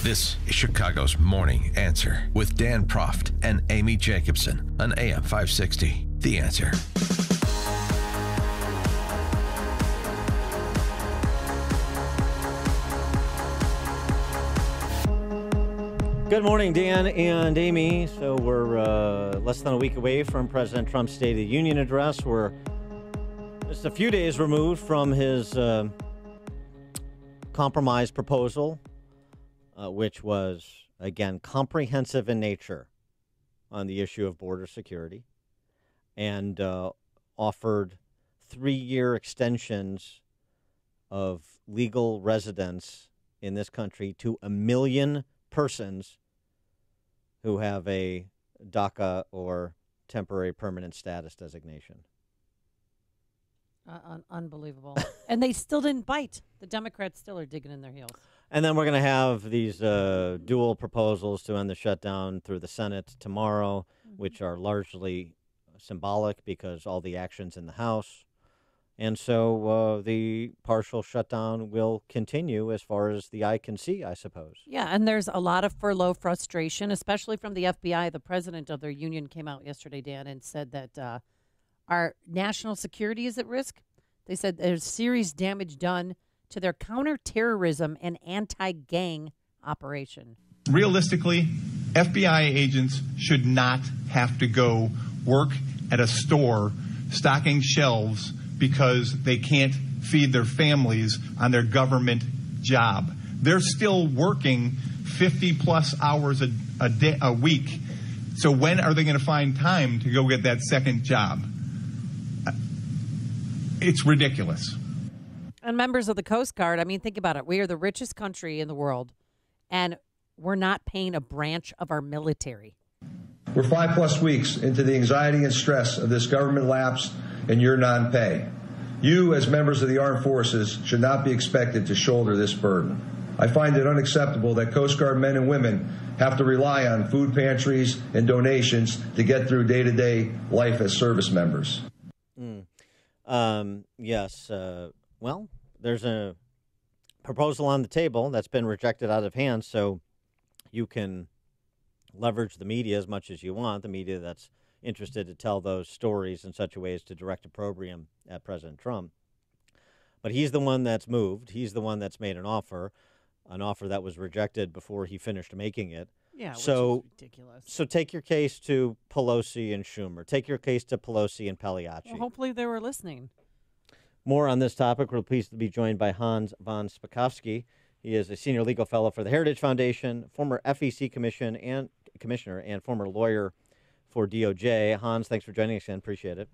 This is Chicago's Morning Answer with Dan Proft and Amy Jacobson on AM 560. The Answer. Good morning, Dan and Amy. So we're less than a week away from President Trump's State of the Union address. We're just a few days removed from his compromise proposal, which was, again, comprehensive in nature on the issue of border security, and offered 3-year extensions of legal residence in this country to 1 million persons who have a DACA or temporary permanent status designation. Unbelievable. And they still didn't bite. The Democrats still are digging in their heels. And then we're going to have these dual proposals to end the shutdown through the Senate tomorrow, which are largely symbolic because all the actions in the House. And so the partial shutdown will continue as far as the eye can see, I suppose. Yeah, and there's a lot of furlough frustration, especially from the FBI. The president of their union came out yesterday, Dan, and said that our national security is at risk. They said there's serious damage done to their counterterrorism and anti-gang operation. Realistically, FBI agents should not have to go work at a store stocking shelves because they can't feed their families on their government job. They're still working 50-plus hours a week. So when are they going to find time to go get that second job? It's ridiculous. And members of the Coast Guard, I mean, think about it. We are the richest country in the world, and we're not paying a branch of our military. We're 5+ weeks into the anxiety and stress of this government lapse and your non-pay. You, as members of the armed forces, should not be expected to shoulder this burden. I find it unacceptable that Coast Guard men and women have to rely on food pantries and donations to get through day-to-day life as service members. Yes. Well, there's a proposal on the table that's been rejected out of hand, so you can leverage the media as much as you want, the media that's interested to tell those stories in such a way as to direct opprobrium at President Trump. But he's the one that's moved. He's the one that's made an offer that was rejected before he finished making it. Yeah, which so is ridiculous. So take your case to Pelosi and Schumer. Take your case to Pelosi and Pagliacci. Well, hopefully they were listening. More on this topic. We're pleased to be joined by Hans von Spakovsky. He is a senior legal fellow for the Heritage Foundation, former FEC commissioner, and former lawyer for DOJ. Hans, thanks for joining us again. Appreciate it.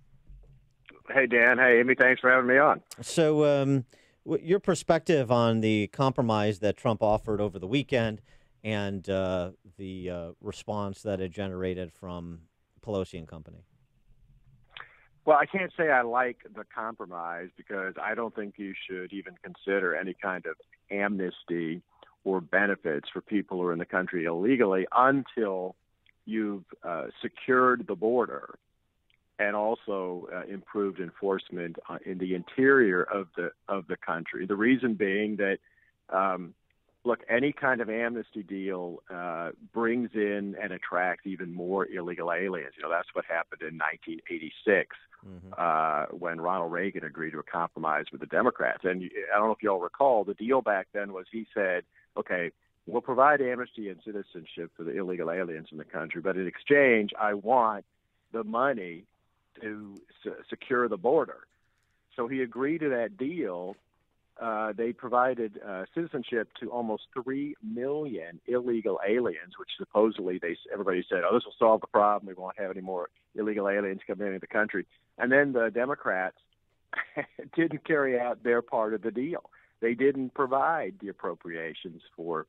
Hey, Dan. Hey, Amy. Thanks for having me on. So your perspective on the compromise that Trump offered over the weekend and the response that it generated from Pelosi and company. Well, I can't say I like the compromise because I don't think you should even consider any kind of amnesty or benefits for people who are in the country illegally until you've secured the border and also improved enforcement in the interior of the country. The reason being that, look, any kind of amnesty deal brings in and attracts even more illegal aliens. You know, that's what happened in 1986 when Ronald Reagan agreed to a compromise with the Democrats. And I don't know if you all recall, the deal back then was he said, okay, we'll provide amnesty and citizenship for the illegal aliens in the country, but in exchange, I want the money to secure the border. So he agreed to that deal. They provided citizenship to almost 3 million illegal aliens, which supposedly everybody said, oh, this will solve the problem. We won't have any more illegal aliens coming into the country. And then the Democrats didn't carry out their part of the deal. They didn't provide the appropriations for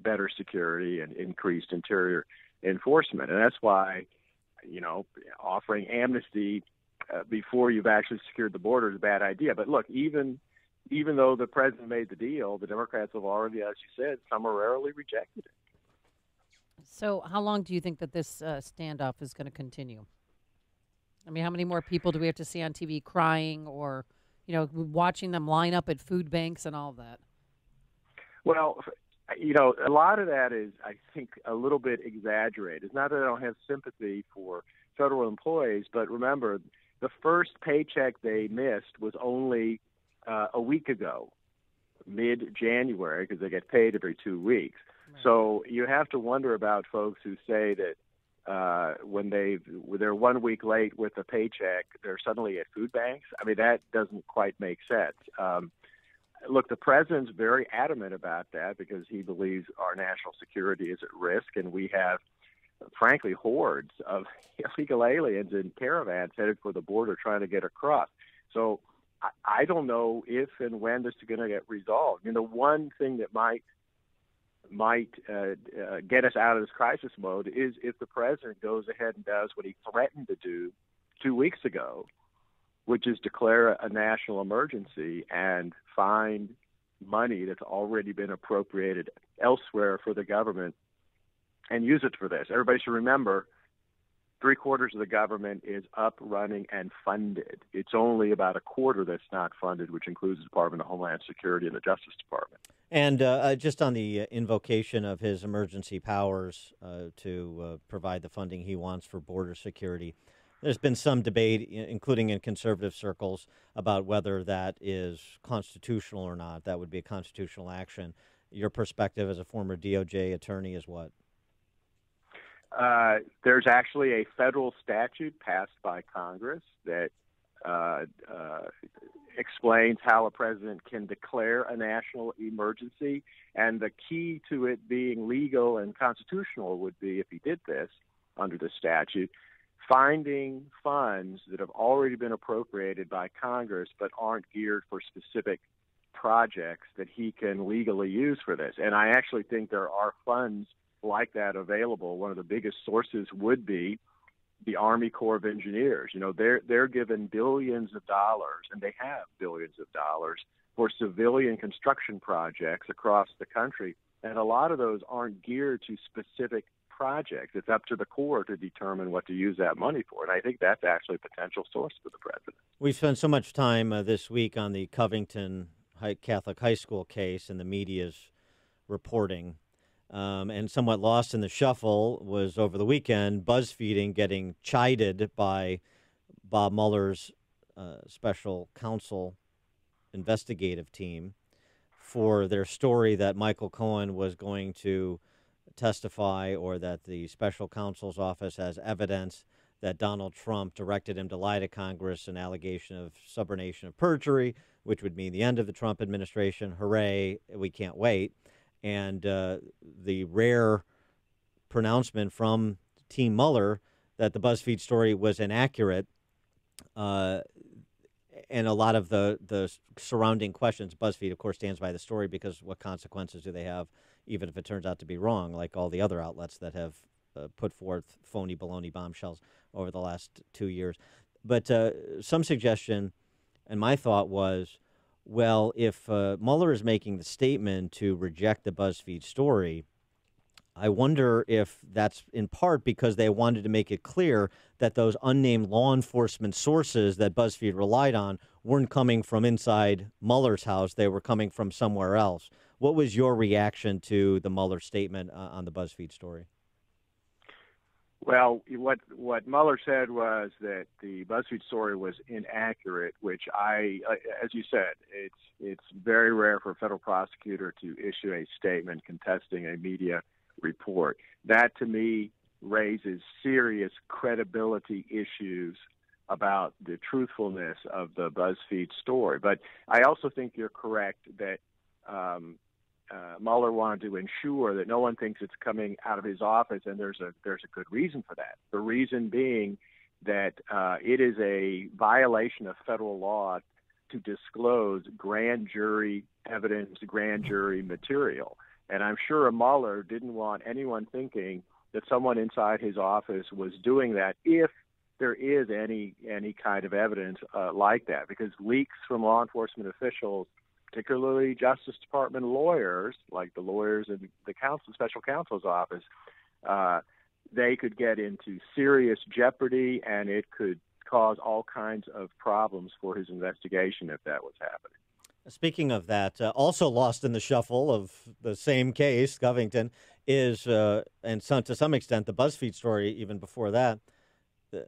better security and increased interior enforcement. And that's why, you know, offering amnesty before you've actually secured the border is a bad idea. But look, even though the president made the deal, the Democrats have already, as you said, summarily rejected it. So how long do you think that this standoff is going to continue? I mean, how many more people do we have to see on TV crying or, you know, watching them line up at food banks and all of that? Well, A lot of that is, I think, a little bit exaggerated. It's not that I don't have sympathy for federal employees, but remember, the first paycheck they missed was only a week ago, mid-January, because they get paid every 2 weeks. Right. So you have to wonder about folks who say that when they're 1 week late with a paycheck, they're suddenly at food banks. I mean, that doesn't quite make sense. Look, the president's very adamant about that because he believes our national security is at risk, and we have, frankly, hordes of illegal aliens in caravans headed for the border trying to get across. So I don't know if and when this is going to get resolved. The one thing that might get us out of this crisis mode is if the president goes ahead and does what he threatened to do 2 weeks ago, which is declare a national emergency and find money that's already been appropriated elsewhere for the government and use it for this. Everybody should remember, 3/4 of the government is up, running, and funded. It's only about a quarter that's not funded, which includes the Department of Homeland Security and the Justice Department. And just on the invocation of his emergency powers to provide the funding he wants for border security, there's been some debate, including in conservative circles, about whether that is constitutional or not. That would be a constitutional action. Your perspective as a former DOJ attorney is what? There's actually a federal statute passed by Congress that explains how a president can declare a national emergency. And the key to it being legal and constitutional would be, if he did this under the statute, finding funds that have already been appropriated by Congress but aren't geared for specific projects that he can legally use for this. And I actually think there are funds like that available. One of the biggest sources would be the Army Corps of Engineers. They're given billions of dollars, and they have billions of dollars for civilian construction projects across the country. And a lot of those aren't geared to specific projects. It's up to the Corps to determine what to use that money for. And I think that's actually a potential source for the president. We've spent so much time this week on the Covington Catholic High School case and the media's reporting. And somewhat lost in the shuffle was over the weekend, BuzzFeeding getting chided by Bob Mueller's special counsel investigative team for their story that Michael Cohen was going to testify, or that the special counsel's office has evidence that Donald Trump directed him to lie to Congress, an allegation of subornation of perjury, which would mean the end of the Trump administration. Hooray, we can't wait. And the rare pronouncement from Team Mueller that the BuzzFeed story was inaccurate, and a lot of the surrounding questions. BuzzFeed, of course, stands by the story because what consequences do they have, even if it turns out to be wrong, like all the other outlets that have put forth phony baloney bombshells over the last 2 years. But some suggestion, and my thought was, well, if Mueller is making the statement to reject the BuzzFeed story, I wonder if that's in part because they wanted to make it clear that those unnamed law enforcement sources that BuzzFeed relied on weren't coming from inside Mueller's house. They were coming from somewhere else. What was your reaction to the Mueller statement on the BuzzFeed story? Well, what Mueller said was that the BuzzFeed story was inaccurate, which as you said, it's very rare for a federal prosecutor to issue a statement contesting a media report. That, to me, raises serious credibility issues about the truthfulness of the BuzzFeed story. But I also think you're correct that Mueller wanted to ensure that no one thinks it's coming out of his office, and there's a good reason for that. The reason being that it is a violation of federal law to disclose grand jury evidence, grand jury material. And I'm sure Mueller didn't want anyone thinking that someone inside his office was doing that if there is any kind of evidence like that, because leaks from law enforcement officials, particularly Justice Department lawyers, like the lawyers in the special counsel's office, they could get into serious jeopardy, and it could cause all kinds of problems for his investigation if that was happening. Speaking of that, also lost in the shuffle of the same case, Covington, is, and to some extent, the BuzzFeed story even before that,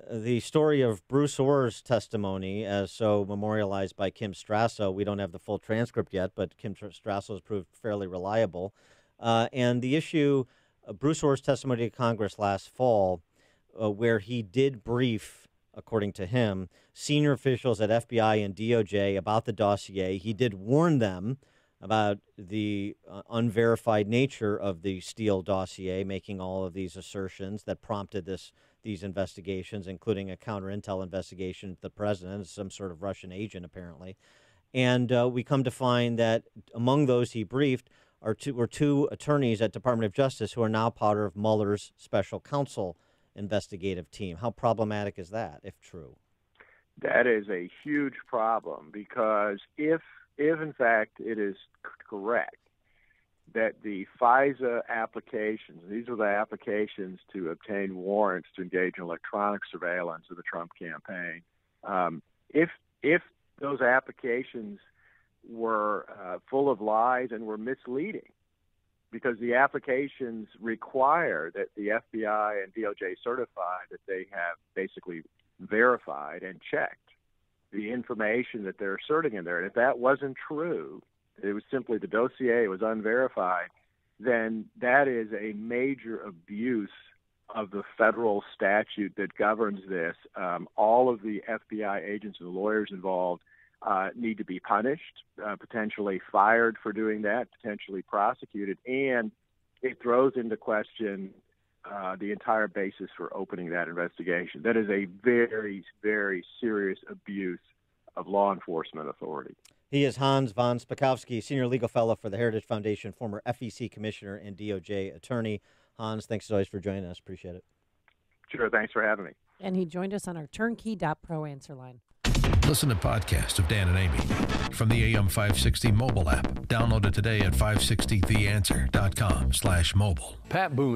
the story of Bruce Orr's testimony, as so memorialized by Kim Strasso. We don't have the full transcript yet, but Kim Strasso has proved fairly reliable. And the issue, Bruce Orr's testimony to Congress last fall, where he did brief, according to him, senior officials at FBI and DOJ about the dossier. He did warn them about the unverified nature of the Steele dossier, making all of these assertions that prompted these investigations, including a counter-intel investigation of the president, some sort of Russian agent, apparently. And we come to find that among those he briefed were two attorneys at Department of Justice who are now part of Mueller's special counsel investigative team. How problematic is that, if true? That is a huge problem, because if in fact it is correct that the FISA applications, these are the applications to obtain warrants to engage in electronic surveillance of the Trump campaign, if those applications were full of lies and were misleading, because the applications require that the FBI and DOJ certify that they have basically verified and checked the information that they're asserting in there. And if that wasn't true, it was simply the dossier was unverified, then that is a major abuse of the federal statute that governs this. All of the FBI agents and lawyers involved need to be punished, potentially fired for doing that, potentially prosecuted, and it throws into question the entire basis for opening that investigation. That is a very, very serious abuse of law enforcement authority. He is Hans von Spakovsky, Senior Legal Fellow for the Heritage Foundation, former FEC Commissioner and DOJ Attorney. Hans, thanks as always for joining us. Appreciate it. Sure, thanks for having me. And he joined us on our turnkey.pro answer line. Listen to podcasts of Dan and Amy from the AM 560 mobile app. Download it today at 560theanswer.com/mobile. Pat Boone